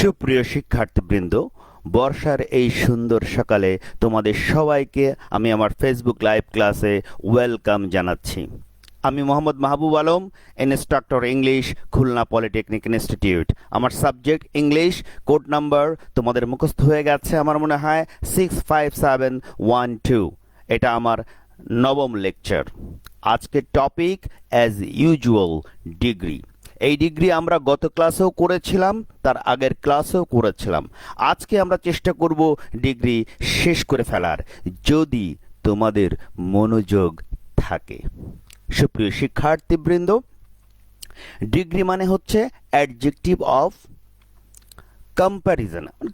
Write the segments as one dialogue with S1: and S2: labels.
S1: সুপ্রিয় শিক্ষার্থীবৃন্দ, বর্ষার এই সুন্দর সকালে তোমাদের সবাইকে আমি আমার ফেসবুক লাইভ ক্লাসে ওয়েলকাম জানাচ্ছি। আমি Mohammad Mahbub Alam, instructor English, Khulna polytechnic institute. আমার সাবজেক্ট ইংলিশ। কোড নাম্বার তোমাদের মুখস্থ হয়ে গেছে আমার মনে হয় 65712। এটা আমার নবম লেকচার। আজকের টপিক অ্যাজ ইউজুয়াল ডিগ্রি। এই ডিগ্রি আমরা গত ক্লাসেও করেছিলাম, তার আগের ক্লাসেও করেছিলাম। আজকে আমরা চেষ্টা করব ডিগ্রি শেষ করে ফেলার, যদি তোমাদের মনোযোগ থাকে। সুপ্রিয় শিক্ষার্থীবৃন্দ, ডিগ্রি মানে হচ্ছে adjective of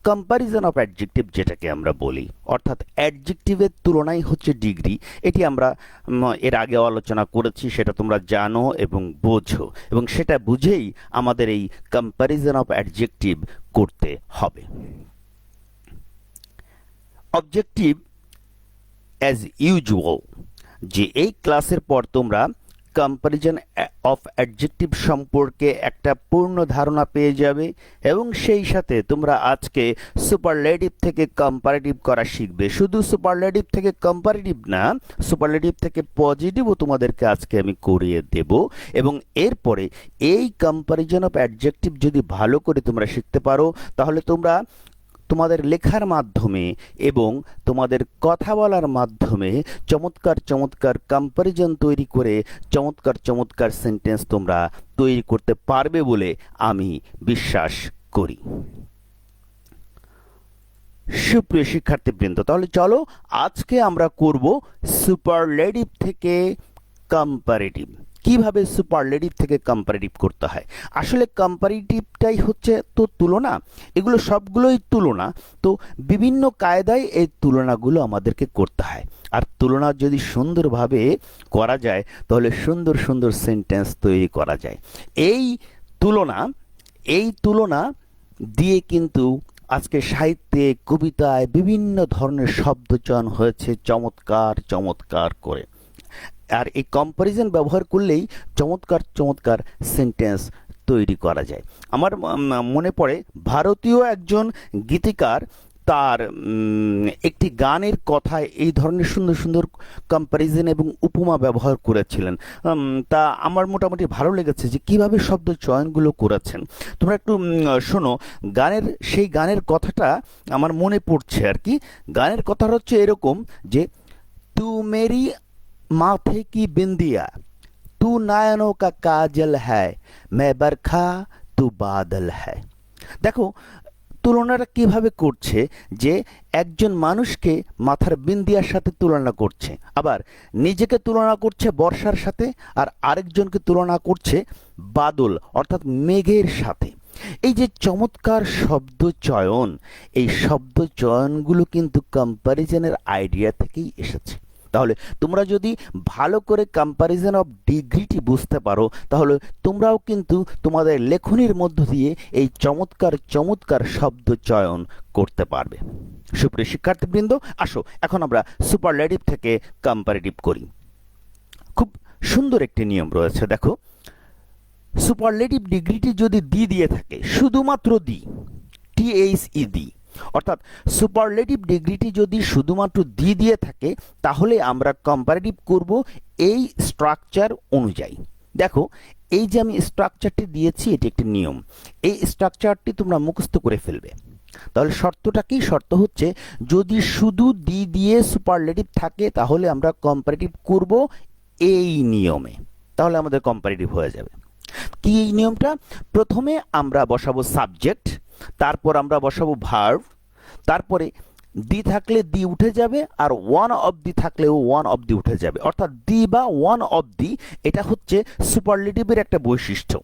S1: comparison of adjective, যেটাকে আমরা বলি, অর্থাৎ অ্যাডজেক্টিভের তুলনাই হচ্ছে ডিগ্রি। এটি আমরা এর আগে আলোচনা করেছি, সেটা তোমরা জানো এবং বোঝো, এবং সেটা বুঝেই আমাদের এই কম্প্যারিজন অফ অ্যাডজেক্টিভ করতে হবে। অবজেক্টিভ অ্যাজ ইউজুয়াল, যে এই ক্লাসের পর তোমরা কম্প্যারিজন অফ অ্যাডজেক্টিভ সম্পর্কে একটা পূর্ণ ধারণা পেয়ে যাবে, এবং সেই সাথে তোমরা আজকে সুপারলেটিভ থেকে কম্পারেটিভ করা শিখবে। শুধু সুপারলেটিভ থেকে কম্পারেটিভ না, সুপারলেটিভ থেকে পজিটিভও তোমাদেরকে আজকে আমি করিয়ে দেব। এবং এরপরে এই কম্প্যারিজন অফ অ্যাডজেক্টিভ যদি ভালো করে তোমরা শিখতে পারো, তাহলে তোমরা তোমাদের লেখার মাধ্যমে এবং তোমাদের কথা বলার মাধ্যমে চমৎকার চমৎকার কম্প্যারিজন তৈরি করে চমৎকার চমৎকার সেন্টেন্স তোমরা তৈরি করতে পারবে বলে আমি বিশ্বাস করি। সুপ্রিয় শিক্ষার্থীবৃন্দ, তাহলে চলো আজকে আমরা করব সুপারলেটিভ থেকে কম্পারেটিভ। কিভাবে সুপারলেটিভ থেকে কম্পারেটিভ করতে হয়? আসলে কম্পারেটিভটাই হচ্ছে তো তুলনা, এগুলো সবগুলোই তুলনা। তো বিভিন্ন কায়দায় এই তুলনাগুলো আমাদেরকে করতে হয়, আর তুলনা যদি সুন্দরভাবে করা যায় তাহলে সুন্দর সুন্দর সেন্টেন্স তৈরি করা যায়। এই তুলনা দিয়ে কিন্তু আজকে সাহিত্যে, কবিতায় বিভিন্ন ধরনের শব্দচয়ন হয়েছে চমৎকার চমৎকার করে। আর এই কম্প্যারিজন ব্যবহার করলেই চমৎকার চমৎকার সেন্টেন্স তৈরি করা যায়। আমার মনে পড়ে ভারতীয় একজন গীতিকার তার একটি গানের কথায় এই ধরনের সুন্দর সুন্দর কম্প্যারিজন এবং উপমা ব্যবহার করেছিলেন। তা আমার মোটামুটি ভালো লেগেছে যে কিভাবে শব্দ চয়নগুলো করেছেন। তোমরা একটু শোনো, সেই গানের কথাটা আমার মনে পড়ছে আর কি। গানের কথাটা হচ্ছে এরকম যে, তু মেরি माथे की बिंदिया, तू नयनों का काजल है, मैं बरखा तू बादल है। দেখো তুলনাটা কিভাবে করছে, যে একজন মানুষকে মাথার বিন্দিয়ার সাথে তুলনা করছে, আবার নিজেকে তুলনা করছে বর্ষার সাথে, আর আরেকজনকে তুলনা করছে বাদল অর্থাৎ মেঘের সাথে। এই যে চমৎকার শব্দ চয়ন, এই শব্দ চয়নগুলো কিন্তু কম্প্যারিজনের আইডিয়া থেকেই এসেছে। তাহলে তোমরা যদি ভালো করে কম্প্যারিজন অফ ডিগ্রিটি বুঝতে পারো, তাহলে তোমরাও কিন্তু তোমাদের লেখনীর মধ্য দিয়ে এই চমৎকার চমৎকার শব্দ চয়ন করতে পারবে। সুপ্রিয় শিক্ষার্থীবৃন্দ, আসো এখন আমরা সুপারলেটিভ থেকে কম্পারেটিভ করি। খুব সুন্দর একটি নিয়ম রয়েছে, দেখো। সুপারলেটিভ ডিগ্রিটি যদি দি দিয়ে থাকে, শুধুমাত্র দি, THED, অর্থাৎ সুপারলেটিভ ডিগ্রিটি যদি শুধুমাত্র দি দিয়ে থাকে, তাহলে আমরা কম্পারেটিভ করব এই স্ট্রাকচার অনুযায়ী। দেখো, এই যে আমি স্ট্রাকচারটি দিয়েছি, এটি একটি নিয়ম। এই স্ট্রাকচারটি তোমরা মুখস্থ করে ফেলবে। তাহলে শর্তটা কি? শর্ত হচ্ছে, যদি শুধু দি দিয়ে সুপারলেটিভ থাকে, তাহলে আমরা কম্পারেটিভ করব এই নিয়মে, তাহলে আমাদের কম্পারেটিভ হয়ে যাবে। কি এই নিয়মটা? প্রথমে আমরা বসাবো সাবজেক্ট, তারপর আমরা বসাবো ভার্ব, তারপরে দি থাকলে দি উঠে যাবে, আর ওয়ান অফ দি থাকলেও ওয়ান অফ দি উঠে যাবে। অর্থাৎ দি বা ওয়ান অফ দি, এটা হচ্ছে সুপারলেটিভের একটা বৈশিষ্ট্য।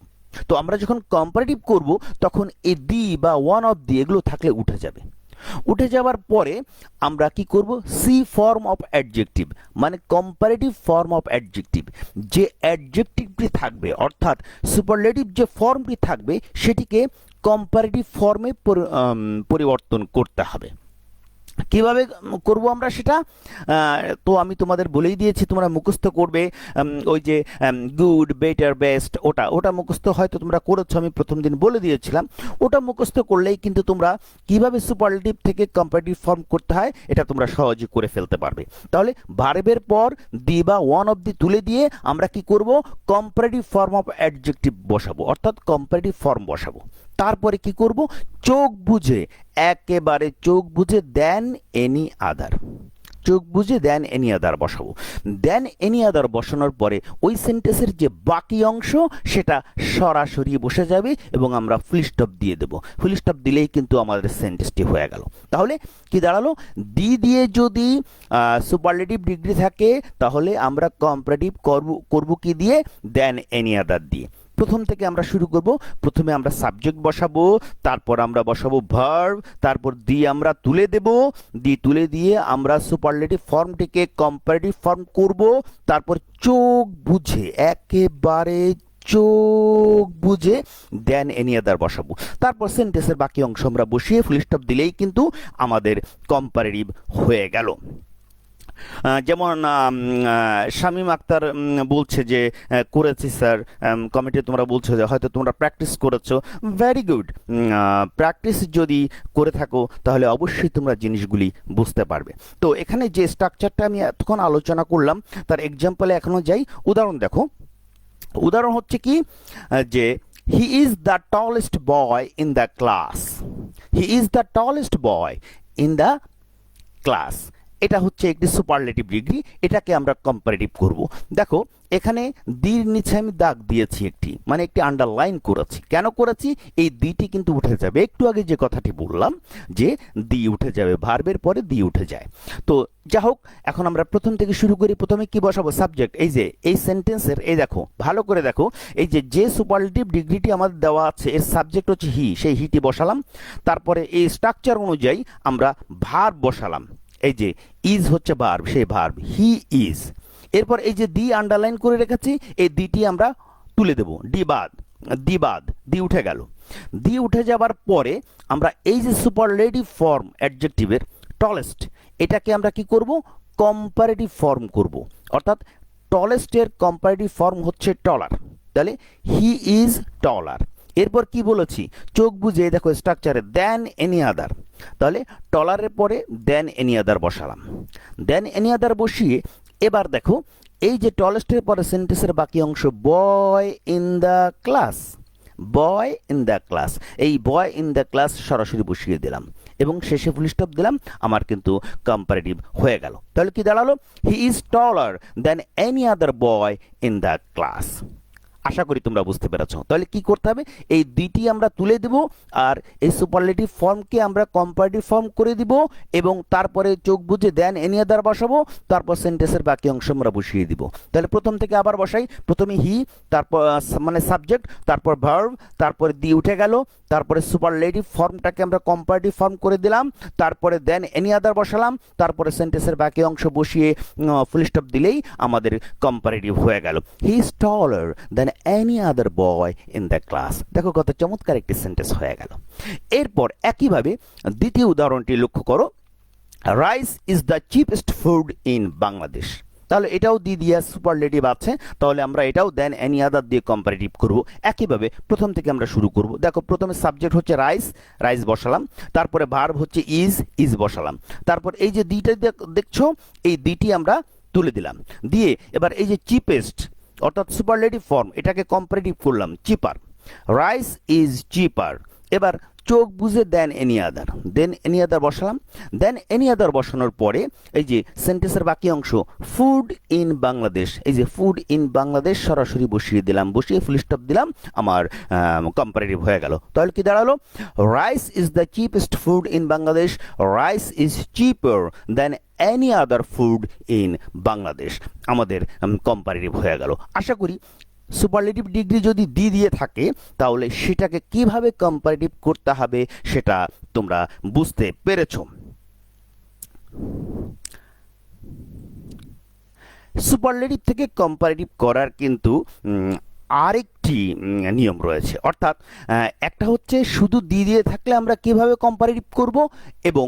S1: তো আমরা যখন কম্পারেটিভ করব, তখন এই দি বা ওয়ান অফ দি এগুলো থাকলে উঠে যাবে। উঠে যাওয়ার পরে আমরা কি করব? সি ফর্ম অফ অ্যাডজেক্টিভ, মানে কম্পারেটিভ ফর্ম অফ অ্যাডজেক্টিভ। যে অ্যাডজেক্টিভটি থাকবে, অর্থাৎ সুপারলেটিভ যে ফর্মটি থাকবে, সেটিকে কম্পারেটিভ ফর্মে পরিবর্তন করতে হবে। কিভাবে করব আমরা সেটা? তো আমি তোমাদের বলেই দিয়েছি, তোমরা মুখস্থ করবে। ওই যে গুড, বেটার, বেস্ট, ওটা ওটা মুখস্থ হয়তো তোমরা করেছো, আমি প্রথম দিন বলে দিয়েছিলাম। ওটা মুখস্থ করলেই কিন্তু তোমরা কিভাবে সুপারলেটিভ থেকে কম্পারেটিভ ফর্ম করতে হয় এটা তোমরা সহজে করে ফেলতে পারবে। তাহলে ভার্বের পর দি বা ওয়ান অফ দি তুলে দিয়ে আমরা কি করব, কম্পারেটিভ ফর্ম অফ অ্যাডজেক্টিভ বসাবো, অর্থাৎ কম্পারেটিভ ফর্ম বসাবো। তারপরে কি করব, চোখ বুঝে, একেবারে চোখ বুঝে দেন এনি আদার, চোখ বুঝে দেন এনি আদার বসাবো। দেন এনি আদার বসানোর পরে ওই সেন্টেন্সের যে বাকি অংশ সেটা সরাসরি বসে যাবে এবং আমরা ফুল স্টপ দিয়ে দেব। ফুল স্টপ দিলেই কিন্তু আমাদের সেন্টেন্সটি হয়ে গেল। তাহলে কি দাঁড়ালো, দি দিয়ে যদি সুপারলেটিভ ডিগ্রি থাকে তাহলে আমরা কম্পারেটিভ করব কি দিয়ে, দেন এনি আদার দিয়ে। প্রথম থেকে আমরা শুরু করব। প্রথমে আমরা সাবজেক্ট বসাবো, তারপর আমরা বসাবো ভার্ব, তারপর দি আমরা তুলে দেব, দি তুলে দিয়ে আমরা সুপারলেটিভ ফর্মটিকে কম্পারেটিভ ফর্ম করব। তারপর চোখ বুঝে, একেবারে চোখ বুঝে দেন এনি আদার বসাবো। তারপর সেন্টেন্সের বাকি অংশ আমরা বসিয়ে ফুল স্টপ দিলেই কিন্তু আমাদের কম্পারেটিভ হয়ে গেল। যেমন শামীম আক্তার বলছে যে করেছি স্যার, কমেন্টে তোমরা বলছো যে হয়তো তোমরা প্র্যাকটিস করেছো। Very good. প্র্যাকটিস যদি করে থাকো তাহলে অবশ্যই তোমরা জিনিসগুলি বুঝতে পারবে। তো এখানে যে স্ট্রাকচারটা আমি এতক্ষণ আলোচনা করলাম তার এক্সাম্পলে এখনো যাই। উদাহরণ দেখো, উদাহরণ হচ্ছে কি যে he is the tallest boy in the class, he is the tallest boy in the class. এটা হচ্ছে একটি সুপারলেটিভ ডিগ্রি, এটাকে আমরা কম্পারেটিভ করব। দেখো এখানে দির নিচে আমি দাগ দিয়েছি একটি, মানে একটি আন্ডারলাইন করেছি। কেন করেছি, এই দিটি কিন্তু উঠে যাবে। একটু আগে যে কথাটি বললাম যে দি উঠে যাবে, ভার্বের পরে দি উঠে যায়। তো যা হোক, এখন আমরা প্রথম থেকে শুরু করি। প্রথমে কি বসাবো, সাবজেক্ট। এই যে এই সেন্টেন্সের, এই দেখো ভালো করে দেখো, এই যে সুপারলেটিভ ডিগ্রিটি আমাদের দেওয়া আছে এর সাবজেক্ট হচ্ছে হি, সেই হিটি বসালাম। তারপরে এই স্ট্রাকচার অনুযায়ী আমরা ভার্ব বসালাম। এই যে ইজ হচ্ছে ভার্ব, সেই ভার্ব হি ইজ। এরপর এই যে দি আন্ডারলাইন করে রেখেছি, এই দিটি আমরা তুলে দেব, ডি বাদ, দি বাদ, দি উঠে গেল। দি উঠে যাবার পরে আমরা এই যে সুপারলেটিভ ফর্ম অ্যাডজেক্টিভের টলেস্ট, এটাকে আমরা কি করব, কম্পারেটিভ ফর্ম করব। অর্থাৎ টলেস্টের কম্পারেটিভ ফর্ম হচ্ছে টলার। তাহলে হি ইজ টলার। এরপর কি বলেছি, চোখ বুঝে, দেখো স্ট্রাকচারে দেন এনি আদার। তাহলে টলারের পরে দেন এনি আদার বসালাম। দেন এনি আদার বসিয়ে এবার দেখো এই যে টলেস্টের পরে সেন্টেন্সের বাকি অংশ, বয় in the class, boy in the class, এই বয় ইন দ্য ক্লাস সরাসরি বসিয়ে দিলাম এবং শেষে ফুল স্টপ দিলাম। আমার কিন্তু কম্পারেটিভ হয়ে গেল। তাহলে কি দাঁড়ালো, he is taller than any other boy in the class. আশা করি তোমরা বুঝতে পেরেছো। তাহলে কি করতে হবে, এই দুইটি আমরা তুলে দেব আর এই সুপারলেটিভ ফর্মকে আমরা কম্পারেটিভ ফর্ম করে দিব এবং তারপরে চোখ বুঝে দেন এনি আদার বসাবো, তারপর সেন্টেন্সের বাকি অংশ আমরা বসিয়ে দিব। তাহলে প্রথম থেকে আবার বসাই, প্রথমে হি, তারপর মানে সাবজেক্ট, তারপর ভার্ব, তারপরে দি উঠে গেল, তারপরে সুপারলেটিভ ফর্মটাকে আমরা কম্পারেটিভ ফর্ম করে দিলাম, তারপরে দেন এনি আদার বসালাম, তারপরে সেন্টেন্সের বাকি অংশ বসিয়ে ফুল স্টপ দিলেই আমাদের কম্পারেটিভ হয়ে গেল। হি is taller than any other boy in the class. দেখো কত চমৎকার একটি সেন্টেন্স হয়ে গেল। এরপর একইভাবে দ্বিতীয় উদাহরণটি লক্ষ্য করো, rice is the cheapest food in Bangladesh. তাহলে এটাও দি দিয়া সুপারলেটিভ আছে, তাহলে আমরা এটাও দেন এনি আদার দিয়ে কম্পারেটিভ করব। একইভাবে প্রথম থেকে আমরা শুরু করব। দেখো প্রথমে সাবজেক্ট হচ্ছে রাইস, রাইস বসালাম, তারপরে ভার্ব হচ্ছে ইজ, ইজ বসালাম, তারপর এই যে দিটা দেখছো এই দিটি আমরা তুলে দিলাম, দিয়ে এবার এই যে চিপেস্ট অর্থাৎ সুপারলেটিভ ফর্ম, এটাকে কম্পারেটিভ করলাম, চিপার, রাইস ইজ চিপার। এবার চোখ বুঝে দেন এনি আদার, দেন এনি আদার বসালাম। দেন এনি আদার বসানোর পরে এই যে সেন্টেন্সের বাকি অংশ, ফুড ইন বাংলাদেশ, এই যে ফুড ইন বাংলাদেশ সরাসরি বসিয়ে দিলাম, বসিয়ে ফুল স্টপ দিলাম, আমার কম্পারেটিভ হয়ে গেল। তাহলে কি দাঁড়ালো, rice is the cheapest food in Bangladesh, rice is cheaper then any other food in Bangladesh. আমাদের কম্পারেটিভ হয়ে গেল। আশা করি সুপারলেটিভ ডিগ্রি যদি দি দিয়ে থাকে তাহলে সেটাকে কিভাবে কম্পারেটিভ করতে হবে সেটা তোমরা বুঝতে পেরেছো। সুপারলেটিভ থেকে কম্পারেটিভ করার কিন্তু আরেকটি নিয়ম রয়েছে। অর্থাৎ একটা হচ্ছে শুধু দি দিয়ে থাকলে আমরা কিভাবে কম্পারেটিভ করব, এবং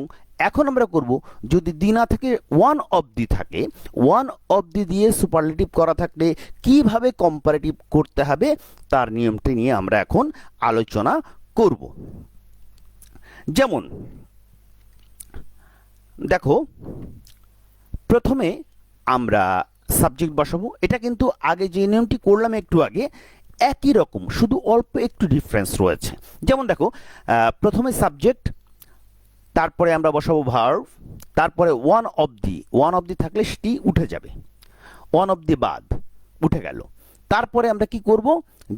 S1: এখন আমরা করব যদি দি না থেকে ওয়ান অবধি থাকে, ওয়ান অবধি দিয়ে সুপারলেটিভ করা থাকলে কিভাবে কম্পারেটিভ করতে হবে তার নিয়মটি নিয়ে আমরা এখন আলোচনা করব। যেমন দেখো, প্রথমে আমরা সাবজেক্ট বসাবো। এটা কিন্তু আগে যে নিয়মটি করলাম একটু আগে একই রকম, শুধু অল্প একটু ডিফারেন্স রয়েছে। যেমন দেখো, প্রথমে সাবজেক্ট, তারপরে আমরা বসাবো ভার্ব, তারপরে ওয়ান অবধি থাকলে সেটি উঠে যাবে, ওয়ান অবধি বাদ উঠে গেল। তারপরে আমরা কি করব,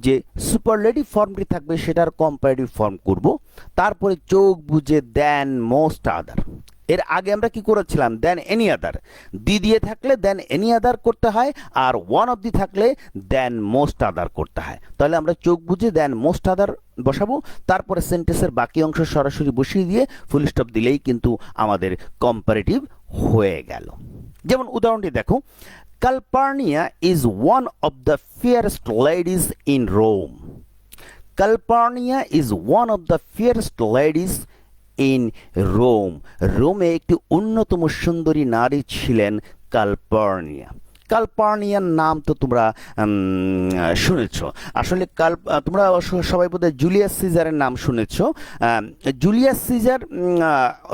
S1: যে সুপারলেটিভ ফর্মটি থাকবে সেটার কম্পারেটিভ ফর্ম করব। তারপরে চোখ বুঝে দেন মোস্ট আদার, এর আগে আমরা কি করেছিলাম, দেন এনি আদার, দি দিয়ে থাকলে দেন এনি আদার করতে হয়, আর ওয়ান অবধি থাকলে দেন মোস্ট আদার করতে হয়। তাহলে আমরা চোখ বুঝে দেন মোস্ট আদার বসাবো, তারপরে সেন্টেন্সের বাকি অংশ সরাসরি বসিয়ে দিয়ে ফুল স্টপ দিলেই কিন্তু আমাদের কম্পারেটিভ হয়ে গেল। যেমন উদাহরণটি দেখো, Calpurnia is one of the fairest ladies in Rome. Calpurnia is one of the fairest ladies in Rome. রোমে একটি অন্যতম সুন্দরী নারী ছিলেন কালপার্নিয়া। কালপার্নিয়ার নাম তো তোমরা শুনেছ। আসলে তোমরা সবাই বোধহয় জুলিয়াস সিজারের নাম শুনেছ। জুলিয়াস সিজার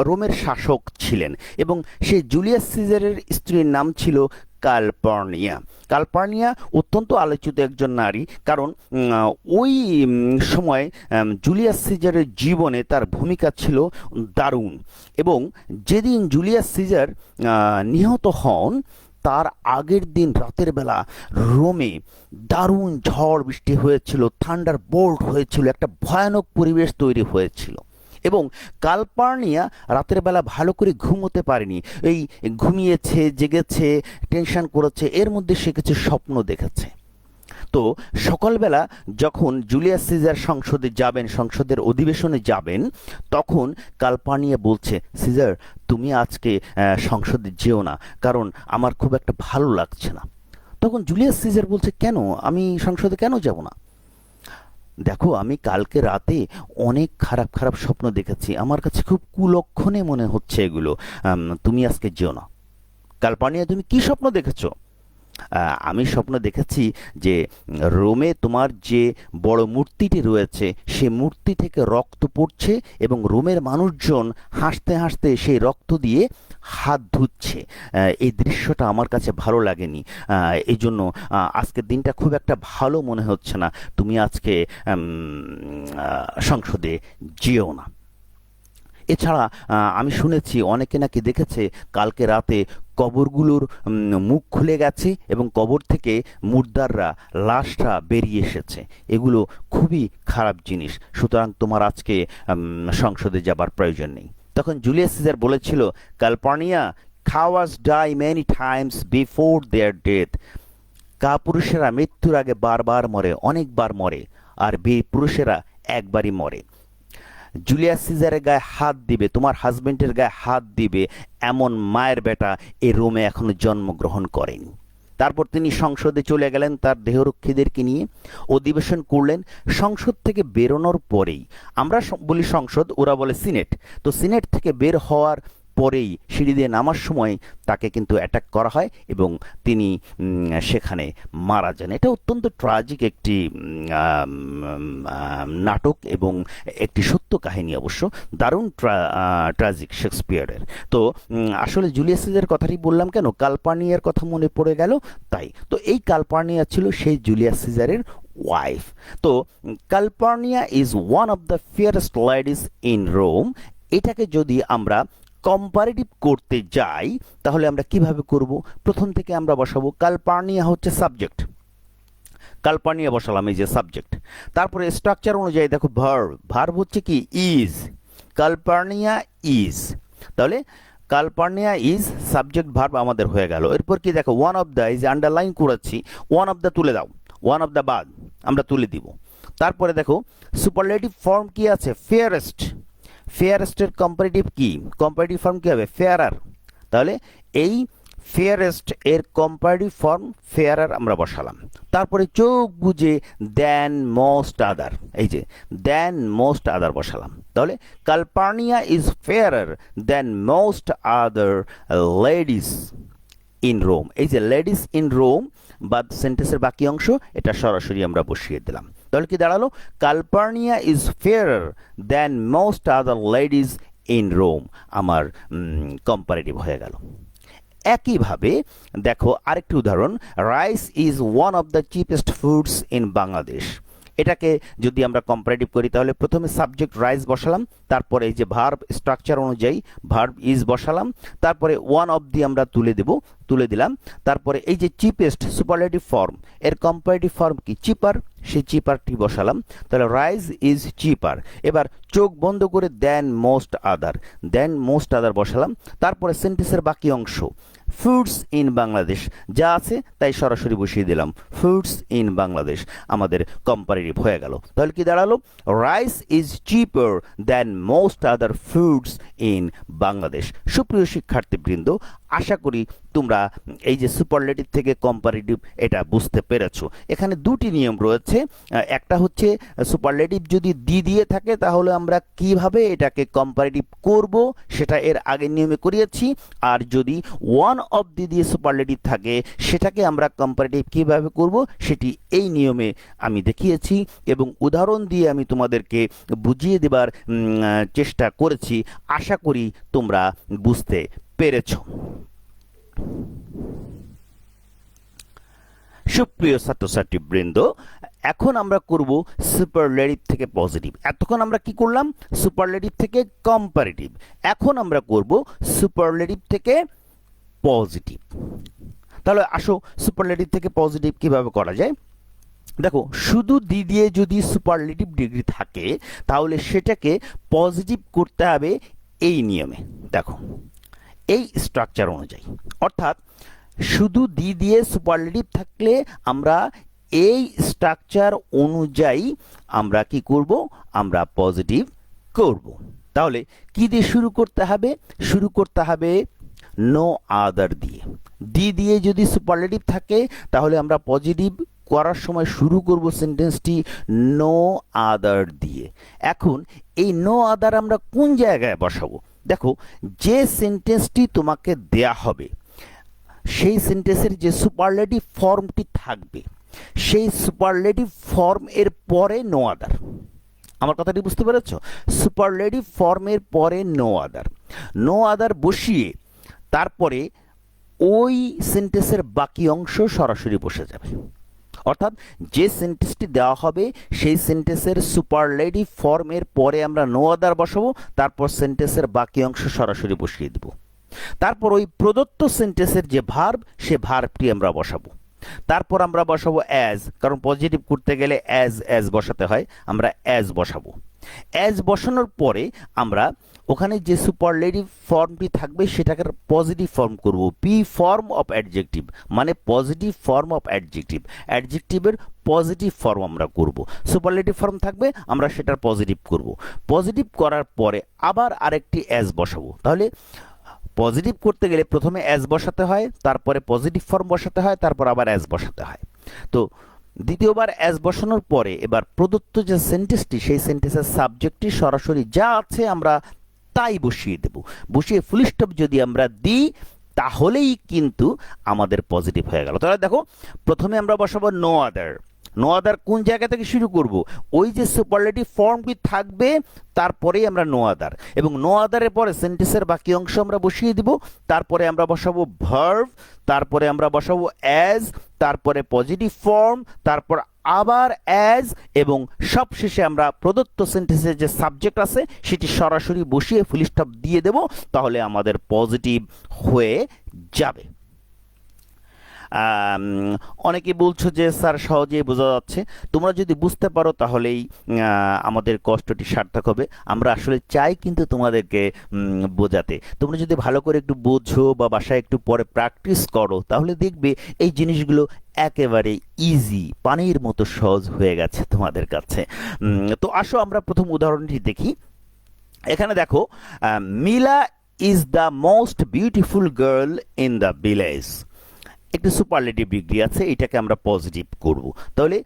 S1: রোমের শাসক ছিলেন এবং সেই জুলিয়াস সিজারের স্ত্রীর নাম ছিল কালপার্নিয়া। কালপার্নিয়া অত্যন্ত আলোচিত একজন নারী, কারণ ওই সময় জুলিয়াস সিজারের জীবনে তার ভূমিকা ছিল দারুণ। এবং যেদিন জুলিয়াস সিজার নিহত হন তার আগের দিন রাতের বেলা রোমে দারুণ ঝড় বৃষ্টি হয়েছিল, থান্ডার বোল্ট হয়েছিল, একটা ভয়ানক পরিবেশ তৈরি হয়েছিল। এবং কালপার্নিয়া রাতের বেলা ভালো করে ঘুমোতে পারেনি, এই ঘুমিয়েছে, জেগেছে, টেনশন করেছে, এর মধ্যে সে কিছু স্বপ্ন দেখেছে। তো সকালবেলা যখন জুলিয়াস সিজার সংসদে যাবেন, সংসদের অধিবেশনে যাবেন, তখন কালপার্নিয়া বলছে, সিজার তুমি আজকে সংসদে যেও না, কারণ আমার খুব একটা ভালো লাগছে না। তখন জুলিয়াস সিজার বলছে, কেন, আমি সংসদে কেন যাব না? দেখো, আমি কালকে রাতে অনেক খারাপ খারাপ স্বপ্ন দেখেছি, আমার কাছে খুব কুলক্ষণে মনে হচ্ছে এগুলো, তুমি আজকে যেও না। কালপার্নিয়া, তুমি কি স্বপ্ন দেখেছো? আমি স্বপ্ন দেখেছি যে রোমে তোমার যে বড় মূর্তিটি রয়েছে সে মূর্তি থেকে রক্ত পড়ছে এবং রোমের মানুষজন হাসতে হাসতে সেই রক্ত দিয়ে হাত ধুচ্ছে। এই দৃশ্যটা আমার কাছে ভালো লাগেনি, এই জন্য আজকের দিনটা খুব একটা ভালো মনে হচ্ছে না, তুমি আজকে সংসদে যেও না। এছাড়া আমি শুনেছি অনেকে নাকি দেখেছে কালকে রাতে কবরগুলোর মুখ খুলে গেছে এবং কবর থেকে মুর্দাররা, লাশরা বেরিয়ে এসেছে। এগুলো খুবই খারাপ জিনিস, সুতরাং তোমার আজকে সংসদে যাবার প্রয়োজন নেই। তখন জুলিয়াস সিজার বলেছিল, কালপার্নিয়া, cowards die many times before their death. কাপুরুষেরা মৃত্যুর আগে বারবার মরে, অনেকবার মরে, আর বীর পুরুষেরা একবারই মরে। জুলিয়াস সিজারের গায়ে হাত দিবে, তোমার হাজবেন্ডের গায়ে হাত দিবে এমন মায়ের বেটা এই রোমে এখনো জন্মগ্রহণ করেনি। তারপর তিনি সংসদে চলে গেলেন তার দেহরক্ষীদেরকে নিয়ে, অধিবেশন করলেন। সংসদ থেকে বেরোনোর পরেই, আমরা বলি সংসদ, ওরা বলে সিনেট, তো সিনেট থেকে বের হওয়ার পরেই সিঁড়ি দিয়ে নামার সময় তাকে কিন্তু অ্যাটাক করা হয় এবং তিনি সেখানে মারা যান। এটা অত্যন্ত ট্রাজিক একটি নাটক এবং একটি সত্য কাহিনী, অবশ্য দারুণ ট্রাজিক শেক্সপিয়ারের। তো আসলে জুলিয়াস সিজারের কথাটি বললাম কেন, কালপার্নিয়ার কথা মনে পড়ে গেল তাই। তো এই কালপার্নিয়া ছিল সেই জুলিয়াস সিজারের ওয়াইফ। তো Calpurnia is one of the fairest ladies in Rome. এটাকে যদি আমরা কম্পারেটিভ করতে যাই তাহলে আমরা কিভাবে করব? প্রথম থেকে আমরা বসাবো কালপার্নিয়া হচ্ছে সাবজেক্ট, কালপার্নিয়া বসালাম এই যে সাবজেক্ট। তারপরে স্ট্রাকচার অনুযায়ী দেখো ভার্ব হচ্ছে কি, ইজ, কালপার্নিয়া ইজ। তাহলে কালপার্নিয়া ইজ সাবজেক্ট ভার্ব আমাদের হয়ে গেল। এরপর কি দেখো, ওয়ান অফ দ্য, এই যে আন্ডারলাইন করেছি, ওয়ান অফ দ্য তুলে দাও, ওয়ান অফ দ্য বাদ আমরা তুলে দিব। তারপরে দেখো সুপারলেটিভ ফর্ম কি আছে, ফেয়ারেস্ট। ফেয়ারেস্টের কম্পারেটিভ কি, কম্পারেটিভ ফর্ম কি হবে, ফেয়ারার। তাহলে এই ফেয়ারেস্ট এর কম্পারেটিভ ফর্ম ফেয়ারার আমরা বসালাম, তারপরে চোখ বুজে দেন মোস্ট আদার, এই যে দেন মোস্ট আদার বসালাম। তাহলে Calpurnia is fairer than most other ladies in Rome, এই যে লেডিস ইন রোম বা সেন্টেন্সের বাকি অংশ এটা সরাসরি আমরা বসিয়ে দিলাম। তাহলে কি দাঁড়ালো, Calpurnia is fairer than most other ladies in Rome, আমার কম্পারেটিভ হয়ে গেল। একইভাবে দেখো আরেকটি উদাহরণ, rice is one of the cheapest foods in Bangladesh. এটাকে যদি আমরা কম্পারেটিভ করি তাহলে প্রথমে সাবজেক্ট রাইস বসালাম, তারপরে এই যে ভার্ব স্ট্রাকচার অনুযায়ী ভার্ব ইজ বসালাম, তারপরে ওয়ান অফ দি আমরা তুলে দিলাম, তারপরে এই যে চিপেস্ট সুপারলেটিভ ফর্ম এর কম্পারেটিভ ফর্ম কি চিপার, সেই চিপারটি বসালাম। তাহলে রাইস ইজ চিপার। এবার চোখ বন্ধ করে দেন মোস্ট আদার বসালাম, তারপরে সেন্টেন্সের বাকি অংশ ফুডস ইন বাংলাদেশ যা আছে তাই সরাসরি বসিয়ে দিলাম, ফুডস ইন বাংলাদেশ, আমাদের কম্পারেটিভ হয়ে গেল। তাহলে কি দাঁড়ালো, rice is cheaper than most other foods in Bangladesh. সুপ্রিয় শিক্ষার্থীবৃন্দ, আশা করি তোমরা এই যে সুপারলেটিভ থেকে কম্পারেটিভ এটা বুঝতে পেরেছো। এখানে দুটি নিয়ম রয়েছে, একটা হচ্ছে সুপারলেটিভ যদি দিয়ে থাকে তাহলে আমরা কিভাবে এটাকে কম্পারেটিভ করব সেটা এর আগের নিয়মে করিয়েছি, আর যদি ওয়ান অফ দিয়ে সুপারলেটিভ থাকে সেটাকে আমরা কম্পারেটিভ কিভাবে করব সেটি এই নিয়মে আমি দেখিয়েছি এবং উদাহরণ দিয়ে আমি তোমাদেরকে বুঝিয়ে দেবার চেষ্টা করেছি। আশা করি তোমরা বুঝতে পেরেছো। সুপ্রিয় ছাত্রছাত্রীবৃন্দ, এখন আমরা করব সুপারলেটিভ থেকে পজিটিভ। এতক্ষণ আমরা কি করলাম, সুপারলেটিভ থেকে কম্পারেটিভ, এখন আমরা করব সুপারলেটিভ থেকে পজিটিভ। তাহলে আসো সুপারলেটিভ থেকে পজিটিভ কিভাবে করা যায়। দেখো, শুধু দিয়ে যদি সুপারলেটিভ ডিগ্রি থাকে তাহলে সেটাকে পজিটিভ করতে হবে এই নিয়মে। দেখো, এই স্ট্রাকচার অনুযায়ী, অর্থাৎ শুধু দিয়ে সুপারলেটিভ থাকলে আমরা এই স্ট্রাকচার অনুযায়ী আমরা কি করব, আমরা পজিটিভ করব। তাহলে কি দিয়ে শুরু করতে হবে নো আদার দিয়ে যদি সুপারলেটিভ থাকে তাহলে আমরা পজিটিভ করার সময় শুরু করব সেন্টেন্সটি নো আদার দিয়ে। এখন এই নো আদার আমরা কোন জায়গায় বসাবো, দেখো যে সেন্টেন্সটি তোমাকে দেয়া হবে সেই সেন্টেন্সের যে সুপারলেটিভ ফর্মটি থাকবে সেই সুপারলেটিভ ফর্ম এর পরে নো আদার। আমার কথাটি বুঝতে পেরেছো, সুপারলেটিভ ফর্মের পরে নো আদার বসিয়ে তারপরে ওই সেন্টেন্সের বাকি অংশ সরাসরি বসে যাবে। অর্থাৎ যে সেন্টেন্সটি দেওয়া হবে সেই সেন্টেন্সের সুপারলেটিভ ফর্মের পরে আমরা নো আদার বসাবো, তারপর সেন্টেন্সের বাকি অংশ সরাসরি বসিয়ে দেব। তারপর ওই প্রদত্ত সেন্টেন্সের যে ভার্ব সে ভার্বটি আমরা বসাবো, তারপর আমরা বসাবো অ্যাজ, কারণ পজিটিভ করতে গেলে অ্যাজ বসাতে হয়, আমরা অ্যাজ বসাবো। অ্যাজ বসানোর পরে আমরা ওখানে যে সুপারলেটিভ ফর্মটি থাকবে সেটাকে পজিটিভ ফর্ম করব, পি ফর্ম অফ অ্যাডজেক্টিভ, মানে পজিটিভ ফর্ম অফ অ্যাডজেক্টিভের পজিটিভ ফর্ম আমরা করব। সুপারলেটিভ ফর্ম থাকবে, আমরা সেটার পজিটিভ করব। পজিটিভ করার পরে আবার আরেকটি অ্যাজ বসাবো। তাহলে পজিটিভ করতে গেলে প্রথমে অ্যাজ বসাতে হয়, তারপরে পজিটিভ ফর্ম বসাতে হয়, তারপর আবার অ্যাজ বসাতে হয়। তো দ্বিতীয়বার অ্যাজ বসানোর পরে এবার প্রদত্ত যে সেন্টেন্সটি সেই সেন্টেন্সের সাবজেক্টটি সরাসরি যা আছে আমরা তাই বসিয়ে দেব। বসিয়ে ফুল স্টপ যদি আমরা দিই তাহলেই কিন্তু আমাদের পজিটিভ হয়ে গেল। তাহলে দেখো, প্রথমে আমরা বসাবো নো আদার কোন জায়গা থেকে শুরু করব, ওই যে সুপারলেটিভ ফর্মটি থাকবে তারপরেই আমরা নো আদার, এবং নো আদারের পরে সেন্টেন্সের বাকি অংশ আমরা বসিয়ে দিব। তারপরে আমরা বসাবো ভার্ব, তারপরে আমরা বসাবো অ্যাজ, তারপরে পজিটিভ ফর্ম, তারপর আবার অ্যাজ, এবং সবশেষে আমরা প্রদত্ত সেন্টেন্সের যে সাবজেক্ট আছে সেটি সরাসরি বসিয়ে ফুল স্টপ দিয়ে দেব, তাহলে আমাদের পজিটিভ হয়ে যাবে। অনেকে বলছো যে স্যার সহজেই বোঝা যাচ্ছে। তোমরা যদি বুঝতে পারো তাহলেই আমাদের কষ্টটি সার্থক হবে। আমরা আসলে চাই কিন্তু তোমাদেরকে বোঝাতে। তোমরা যদি ভালো করে একটু বোঝো বা বাসায় একটু পরে প্র্যাকটিস করো তাহলে দেখবে এই জিনিসগুলো একেবারে ইজি, পানির মতো সহজ হয়ে গেছে তোমাদের কাছে। তো আসো আমরা প্রথম উদাহরণটি দেখি। এখানে দেখো, Mila is the most beautiful girl in the village. একটি সুপারলেটিভ ডিগ্রি আছে, এটাকে আমরা পজিটিভ করব। তাহলে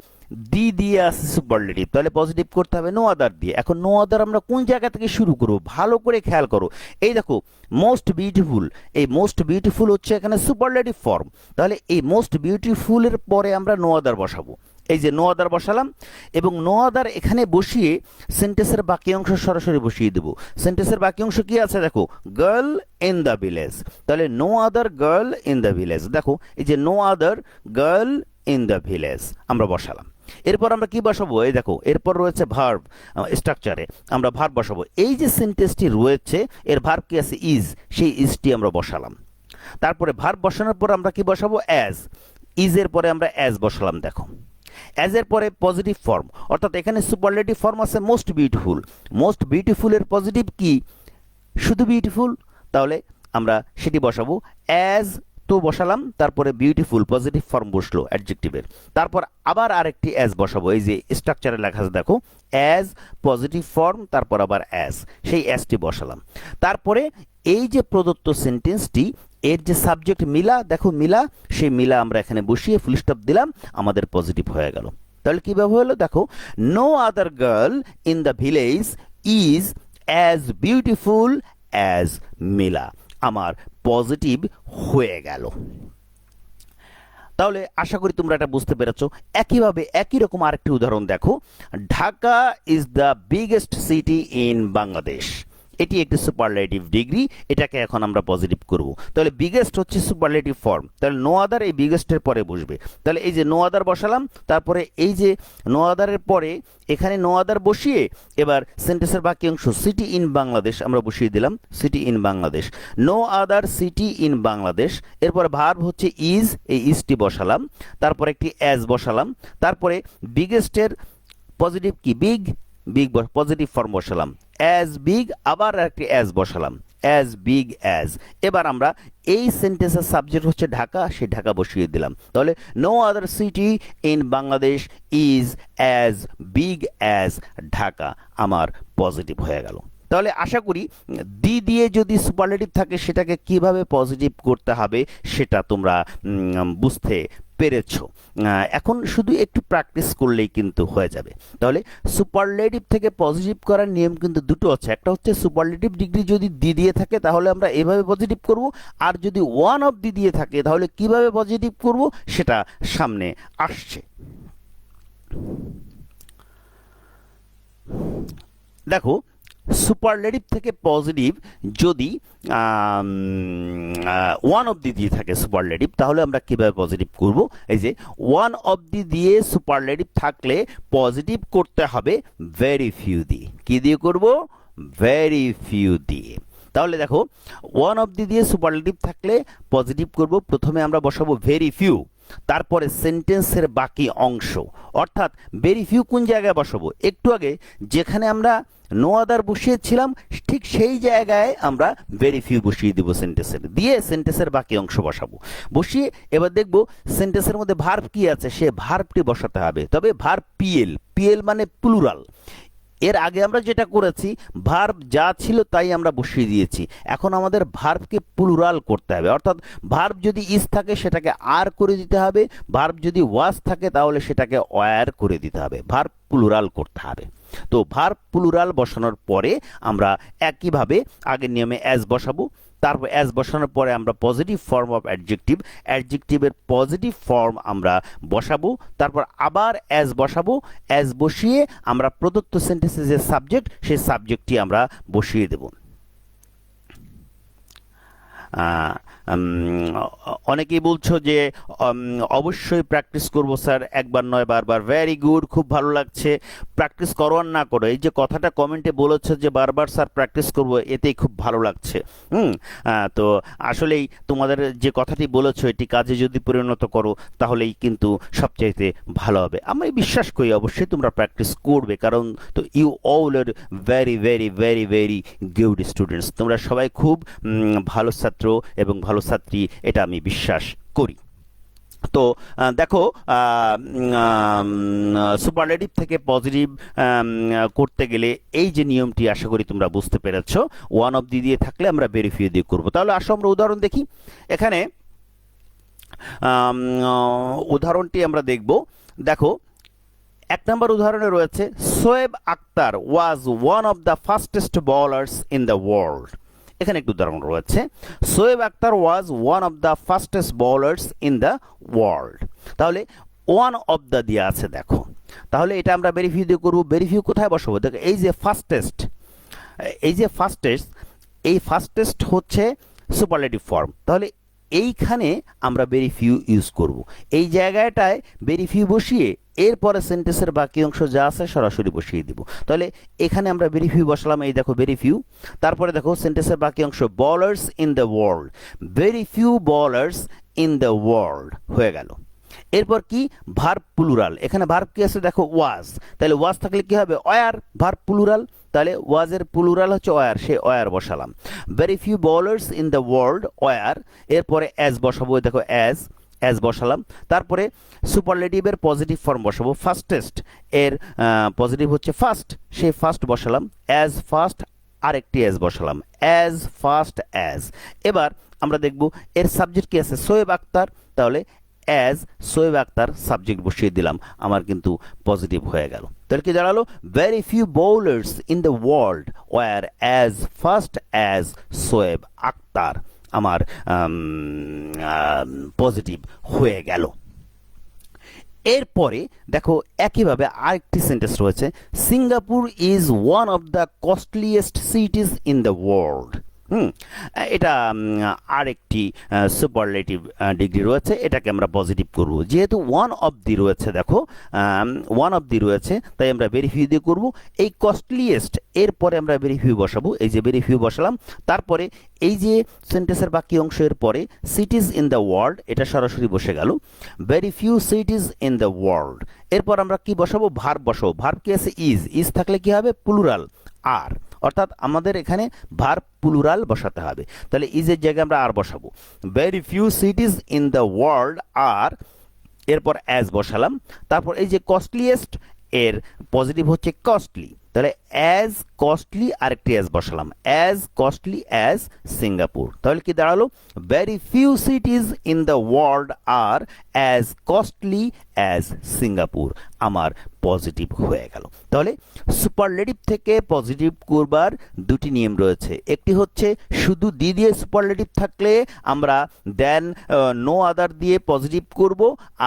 S1: দি দিয়ে আছে সুপারলেটিভ, তাহলে পজিটিভ করতে হবে নো আদার দিয়ে। এখন নো আদার আমরা কোন জায়গা থেকে শুরু করব ভালো করে খেয়াল করো। এই দেখো মোস্ট বিউটিফুল, এই মোস্ট বিউটিফুল হচ্ছে এখানে সুপারলেটিভ ফর্ম, তাহলে এই মোস্ট বিউটিফুলের পরে আমরা নো আদার বসাবো। এই যে নো আদার বসালাম এবং নো আদার এখানে বসিয়ে সেন্টেন্সের বাকি অংশ সরাসরি বসিয়ে দেবো। সেন্টেন্সের বাকি অংশ কি আছে দেখো, গার্ল ইন দ্য ভিলেজ, তাহলে no other girl in the village. দেখো এই যে no other girl in the village আমরা বসালাম। এরপর আমরা কি বসাবো, এই দেখো এরপর রয়েছে ভার্ব স্ট্রাকচারে, আমরা ভার্ব বসাবো। এই যে সেন্টেন্সটি রয়েছে এর ভার্ব কি আছে ইজ, সেই ইজটি আমরা বসালাম। তারপরে ভার্ব বসানোর পর আমরা কি বসাবো অ্যাজ, ইজের পরে আমরা অ্যাজ বসালাম। দেখো অ্যাজ এর পরে পজিটিভ ফর্ম, অর্থাৎ এখানে সুপারলেটিভ ফর্ম আছে মোস্ট বিউটিফুল, মোস্ট বিউটিফুলের পজিটিভ কি শুধু বিউটিফুল, তাহলে আমরা সেটি বসাবো অ্যাজ তো বসালাম, তারপরে বিউটিফুল পজিটিভ ফর্ম বসলো অ্যাডজেক্টিভের, তারপর আবার আরেকটি অ্যাজ বসাবো। এই যে স্ট্রাকচারে লেখা আছে দেখো অ্যাজ পজিটিভ ফর্ম, তারপর আবার অ্যাজ, সেই অ্যাজটি বসালাম। তারপরে এই যে প্রদত্ত সেন্টেন্সটি এর যে সাবজেক্ট মিলা, দেখো মিলা, সেই মিলা আমরা এখানে বসিয়ে ফুল স্টপ দিলাম, আমাদের পজিটিভ হয়ে গেল। তাহলে কিভাবে হলো দেখো, no other girl in the village is as beautiful as Mila, আমার পজিটিভ হয়ে গেল। তাহলে আশা করি তোমরা এটা বুঝতে পেরেছো। একইভাবে একই রকম আরেকটি উদাহরণ দেখো, Dhaka is the biggest city in Bangladesh. এটি একটি সুপারলেটিভ ডিগ্রি, এটাকে এখন আমরা পজিটিভ করব। তাহলে বিগেস্ট হচ্ছে সুপারলেটিভ ফর্ম, তাহলে নো আদার এই বিগেস্টের পরে বসবে। তাহলে এই যে নো আদার বসালাম, তারপরে এই যে নো আদারের পরে এখানে নো আদার বসিয়ে এবার সেন্টেন্সের বাকি অংশ সিটি ইন বাংলাদেশ আমরা বসিয়ে দিলাম, city in Bangladesh, no other city in Bangladesh. এরপরে ভার্ব হচ্ছে ইজ, এই ইজটি বসালাম, তারপরে একটি অ্যাজ বসালাম, তারপরে বিগেস্টের পজিটিভ কি বিগ, বিগ পজিটিভ ফর্ম বসালাম, অ্যাজ বিগ, আবার একটি অ্যাজ বসালাম, অ্যাজ বিগ অ্যাজ। এবার আমরা এই সেন্টেন্সের সাবজেক্ট হচ্ছে ঢাকা, সেই ঢাকা বসিয়ে দিলাম। তাহলে no other city in Bangladesh is as big as Dhaka, আমার পজিটিভ হয়ে গেল। তাহলে আশা করি দি দিয়ে যদি সুপারলেটিভ থাকে সেটাকে কিভাবে পজিটিভ করতে হবে সেটা তোমরা বুঝতে পেরেছো। এখন শুধু একটু প্র্যাকটিস করলেই কিন্তু হয়ে যাবে। তাহলে সুপারলেটিভ থেকে পজিটিভ করার নিয়ম কিন্তু দুটো আছে, একটা হচ্ছে সুপারলেটিভ ডিগ্রি যদি দি দিয়ে থাকে তাহলে আমরা এভাবে পজিটিভ করব, আর যদি ওয়ান অফ দি দিয়ে থাকে তাহলে কিভাবে পজিটিভ করব সেটা সামনে আসছে। দেখো সুপারলেটিভ থেকে পজিটিভ যদি ওয়ান অবধি দিয়ে থাকে সুপারলেটিভ, তাহলে আমরা কিভাবে পজিটিভ করব, এই যে ওয়ান অবধি দিয়ে সুপারলেটিভ থাকলে পজিটিভ করতে হবে ভেরি ফিউ দিয়ে। কি দিয়ে করব, ভেরি ফিউ দিয়ে। তাহলে দেখো ওয়ান অবধি দিয়ে সুপারলেটিভ থাকলে পজিটিভ করব, প্রথমে আমরা বসাবো ভেরি ফিউ, তারপরে সেন্টেন্সের বাকি অংশ, অর্থাৎ ভেরি ফিউ কোন জায়গায় বসাবো, একটু আগে যেখানে আমরা নো আদার বসিয়েছিলাম ঠিক সেই জায়গায় আমরা ভেরি ফিউ বসিয়ে দিব সেন্টেন্সের, দিয়ে সেন্টেন্সের বাকি অংশ বসাবো। বসিয়ে এবার দেখব সেন্টেন্সের মধ্যে ভার্ব কি আছে, সে ভার্বটি বসাতে হবে। তবে ভার্ব পিএল, পিএল মানে প্লুরাল। এর আগে আমরা যেটা করেছি ভার্ব যা ছিল তাই আমরা বসিয়ে দিয়েছি, এখন আমাদের ভার্বকে প্লুরাল করতে হবে, অর্থাৎ ভার্ব যদি ইজ থাকে সেটাকে আর করে দিতে হবে, ভার্ব যদি ওয়াজ থাকে তাহলে সেটাকে ওয়ার করে দিতে হবে, ভার্ব প্লুরাল করতে হবে। তো ভার্ব প্লুরাল বসানোর পরে আমরা একইভাবে আগের নিয়মে অ্যাজ বসাবো, তারপর অ্যাজ বসানোর পরে আমরা পজিটিভ ফর্ম অফ অ্যাডজেক্টিভ, অ্যাডজেক্টিভের পজিটিভ ফর্ম আমরা বসাবো, তারপর আবার অ্যাজ বসাবো, অ্যাজ বসিয়ে আমরা প্রদত্ত সেন্টেন্সের যে সাবজেক্ট সেই সাবজেক্টটি আমরা বসিয়ে দেব। অনেকেই বলছো যে অবশ্যই প্র্যাকটিস করবো স্যার, একবার নয় বারবার। ভেরি গুড, খুব ভালো লাগছে। প্র্যাকটিস করো আর না করো, এই যে কথাটা কমেন্টে বলেছো যে বারবার স্যার প্র্যাকটিস করবো, এতেই খুব ভালো লাগছে। তো আসলেই তোমাদের যে কথাটি বলেছো এটি কাজে যদি পরিণত করো তাহলেই কিন্তু সবচাইতে ভালো হবে। আমি বিশ্বাস করি অবশ্যই তোমরা প্র্যাকটিস করবে, কারণ তো you all are very very very very good students, তোমরা সবাই খুব ভালো ছাত্র এবং ভালো ছাত্রী, এটা আমি বিশ্বাস করি। তো দেখো সুপারলেটিভ থেকে পজিটিভ করতে গেলে এই যে নিয়মটি আশা করি তোমরা বুঝতে পেরেছো, ওয়ান অফ দি দিয়ে থাকলে আমরা ভেরিফাই দিয়ে করব। তাহলে আসো আমরা উদাহরণ দেখি। এখানে উদাহরণটি আমরা দেখব। দেখো, এক নম্বর উদাহরণে রয়েছে Shoaib Akhtar was one of the fastest bowlers in the world. এখানে একটু উদাহরণ রয়েছে, Shoaib Akhtar was one of the fastest bowlers in the world. তাহলে ওয়ান অফ দ্য দিয়ে আছে দেখো, তাহলে এটা আমরা ভেরিফাই দিয়ে করবো। ভেরিফাই কোথায় বসাবো? দেখো এই যে ফাস্টেস্ট, এই যে ফাস্টেস্ট, এই ফাস্টেস্ট হচ্ছে সুপারলেটিভ ফর্ম, তাহলে এইখানে আমরা ভেরিফাই ইউজ করব। এই জায়গাটায় ভেরিফাই বসিয়ে এরপরে সেন্টেন্সের বাকি অংশ যা আছে সরাসরি বসিয়ে দিব। তাহলে এখানে আমরা ভেরিফাই বসালাম, এই দেখো ভেরিফাই। তারপরে দেখো সেন্টেন্সের বাকি অংশ bowlers in the world, very few bowlers in the world হয়ে গেল। এরপর কি? Verb plural. এখানে ভার্ব কি আছে? দেখো ওয়াজ। তাহলে ওয়াজ থাকলে কি হবে? ওয়ার। ভার্ব প্লুরাল, তাহলে ওয়াজের প্লুরাল হচ্ছে ওয়ার, সে ওয়ার বসালাম। Very few bowlers in the world were. এরপরে অ্যাজ বসাবো, দেখো অ্যাজ, অ্যাজ বসালাম। তারপরে সুপারলেটিভের পজিটিভ ফর্ম বসাবো, ফাস্টেস্ট এর পজিটিভ হচ্ছে ফার্স্ট, সেই ফার্স্ট বসালাম। অ্যাজ ফার্স্ট আরেকটি অ্যাজ বসালাম, অ্যাজ ফার্স্ট অ্যাজ। এবার আমরা দেখব এর সাবজেক্ট কি আছে? শোয়েব আক্তার, তাহলে অ্যাজ শোয়েব আক্তার সাবজেক্ট বসিয়ে দিলাম, আমার কিন্তু পজিটিভ হয়ে গেল। তাহলে কি দাঁড়ালো? Very few bowlers in the world were as first as Shoaib Akhtar, আমার পজিটিভ হয়ে গেল। এরপরে দেখো একইভাবে আরেকটি সেন্টেন্স রয়েছে, Singapore is one of the costliest সিটিজ in the world. এটা আরেকটি সুপারলেটিভ ডিগ্রি রয়েছে, এটাকে আমরা পজিটিভ করব। যেহেতু ওয়ান অফ দি রয়েছে, দেখো ওয়ান অফ দি রয়েছে, তাই আমরা ভেরিফাই দিয়ে করব। এই কস্টলিয়েস্ট এরপরে আমরা ভেরিফাই বসাবো, এই যে ভেরিফাই বসালাম। তারপরে এই যে সেন্টেন্সের বাকি অংশের পরে সিটিজ ইন দ্য ওয়ার্ল্ড, এটা সরাসরি বসে গেল, very few cities in the world. এরপর আমরা কি বসাবো? ভার্ব বসাবো। ভার্ব কি আছে? ইজ। ইজ থাকলে কি হবে? প্লুরাল আর, অর্থাৎ আমাদের এখানে ভার্ব প্লুরাল বসাতে হবে। তাহলে ইজের জায়গায় আমরা আর বসাবো। Very few cities in the world are, এরপর অ্যাজ বসালাম। তারপর এই যে কস্টলিয়েস্ট এর পজিটিভ হচ্ছে কস্টলি, তাহলে অ্যাজ কস্টলি আরেকটি অ্যাজ বসালাম, অ্যাজ কস্টলি অ্যাজ সিঙ্গাপুর। তাহলে কি দাঁড়ালো? Very few cities in the world are as costly as Singapore, আমার পজিটিভ হয়ে গেল। তাহলে সুপারলেটিভ থেকে পজিটিভ করবার দুটি নিয়ম রয়েছে। একটি হচ্ছে শুধু দি দিয়ে সুপারলেটিভ থাকলে আমরা দেন নো আদার দিয়ে পজিটিভ করব,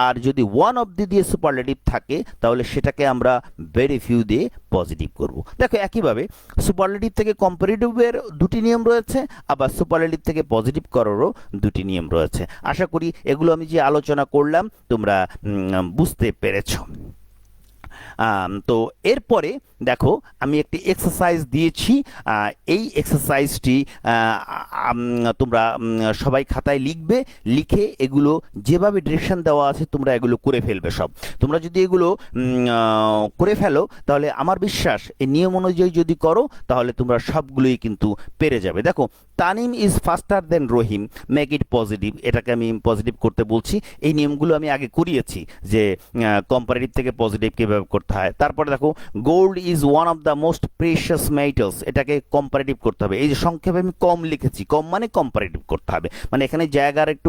S1: আর যদি ওয়ান অফ দি দিয়ে সুপারলেটিভ থাকে তাহলে সেটাকে আমরা ভেরি ফিউ দিয়ে পজিটিভ করব। দেখো একইভাবে সুপারলেটিভ থেকে কম্পারেটিভের দুটি নিয়ম রয়েছে, আবার সুপারলেটিভ থেকে পজিটিভ করারও দুটি নিয়ম রয়েছে। আশা করি এগুলো আমি যে আলোচনা করলাম তোমরা বুঝতে পেরেছ। তো এরপরে দেখো আমি একটি এক্সারসাইজ দিয়েছি, এই এক্সারসাইজটি তোমরা সবাই খাতায় লিখবে, লিখে এগুলো যেভাবে ডিরেকশন দেওয়া আছে তোমরা এগুলো করে ফেলবে সব। তোমরা যদি এগুলো করে ফেলো তাহলে আমার বিশ্বাস এই নিয়ম অনুযায়ী যদি করো তাহলে তোমরা সবগুলোই কিন্তু পেরে যাবে। দেখো, Tanim is faster than Rahim, make it positive, এটাকে আমি পজিটিভ করতে বলছি। এই নিয়মগুলো আমি আগে করিয়েছি যে কম্পারেটিভ থেকে পজিটিভ কীভাবে করতে হয়। তারপরে দেখো, gold is one of the most precious metals, এটাকে কম্পারেটিভ করতে হবে। এই যে সংক্ষেপে আমি কম লিখেছি, কম মানে কম্পারেটিভ করতে হবে, মানে এখানে জায়গার একটু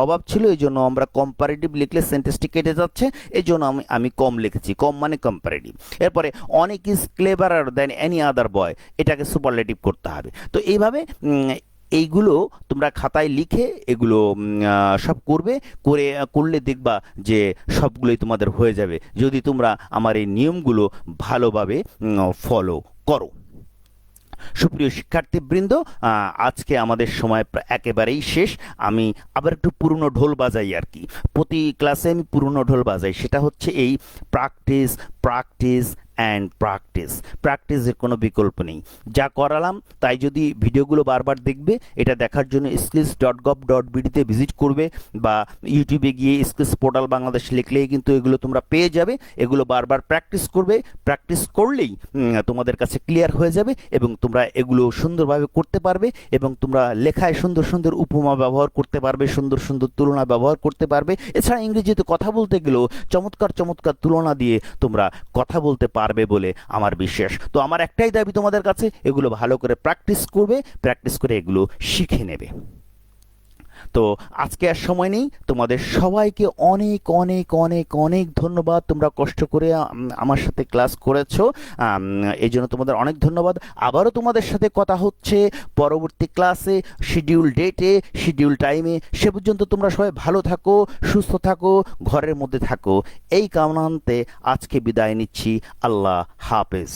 S1: অভাব ছিল, এই জন্য আমরা কম্পারেটিভ লিখলে সেন্টেন্সটি কেটে যাচ্ছে, এই জন্য আমি কম লিখেছি, কম মানে কম্পারেটিভ। এরপরে অনেক is cleverer than any other boy, এটাকে সুপারলেটিভ করতে হবে। তো এইভাবে এইগুলো তোমরা খাতায় লিখে এগুলো সব করলে দেখবা যে সবগুলোই তোমাদের হয়ে যাবে যদি তোমরা আমার এই নিয়মগুলো ভালোভাবে ফলো করো। সুপ্রিয় শিক্ষার্থীবৃন্দ, আজকে আমাদের সময় একেবারেই শেষ। আমি আবার একটু পুরনো ঢোল বাজাই আর কি, প্রতি ক্লাসে আমি পুরনো ঢোল বাজাই, সেটা হচ্ছে এই প্র্যাকটিস প্র্যাকটিস অ্যান্ড প্র্যাকটিস। প্র্যাকটিসের কোনো বিকল্প নেই। যা করালাম তাই যদি ভিডিওগুলো বারবার দেখবে, এটা দেখার জন্য skills.gov.bd-তে ভিজিট করবে বা ইউটিউবে গিয়ে স্কিলস পোর্টাল বাংলাদেশ লিখলেই কিন্তু এগুলো তোমরা পেয়ে যাবে। এগুলো বারবার প্র্যাকটিস করবে, প্র্যাকটিস করলেই তোমাদের কাছে ক্লিয়ার হয়ে যাবে এবং তোমরা এগুলো সুন্দরভাবে করতে পারবে এবং তোমরা লেখায় সুন্দর সুন্দর উপমা ব্যবহার করতে পারবে, সুন্দর সুন্দর তুলনা ব্যবহার করতে পারবে। এছাড়া ইংরেজিতে কথা বলতে গেলেও চমৎকার চমৎকার তুলনা দিয়ে তোমরা কথা বলতে পারবে বলে আমার বিশ্বাস। তো আমার একটাই দাবি তোমাদের কাছে, এগুলো ভালো করে প্র্যাকটিস করবে, প্র্যাকটিস করে এগুলো শিখে নেবে। তো আজকে আর সময় নেই, তোমাদের সবাইকে অনেক অনেক অনেক অনেক ধন্যবাদ। তোমরা কষ্ট করে আমার সাথে ক্লাস করেছো, এই জন্য তোমাদের অনেক ধন্যবাদ। আবারও তোমাদের সাথে কথা হচ্ছে পরবর্তী ক্লাসে, শিডিউল ডেটে, শিডিউল টাইমে। সে পর্যন্ত তোমরা সবাই ভালো থাকো, সুস্থ থাকো, ঘরের মধ্যে থাকো। এই কামনান্তে আজকে বিদায় নিচ্ছি। আল্লাহ হাফেজ।